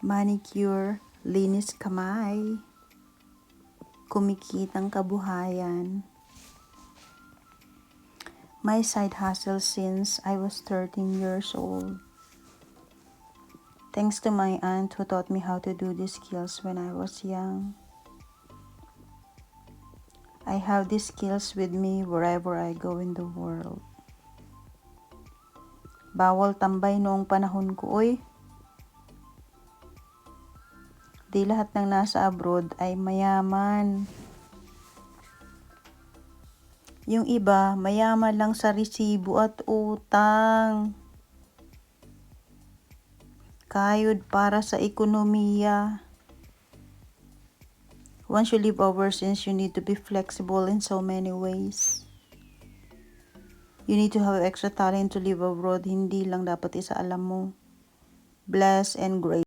manicure, linis kamay, kumikitang kabuhayan. My side hustle since I was 13 years old. Thanks to my aunt who taught me how to do these skills when I was young. I have these skills with me wherever I go in the world. Bawal tambay noong panahon ko, oy. Di lahat ng nasa abroad ay mayaman. Yung iba, mayaman lang sa resibo at utang. Kayod para sa ekonomiya. Once you live overseas, you need to be flexible in so many ways. You need to have extra talent to live abroad. Hindi lang dapat isa alam mo. Blessed and great.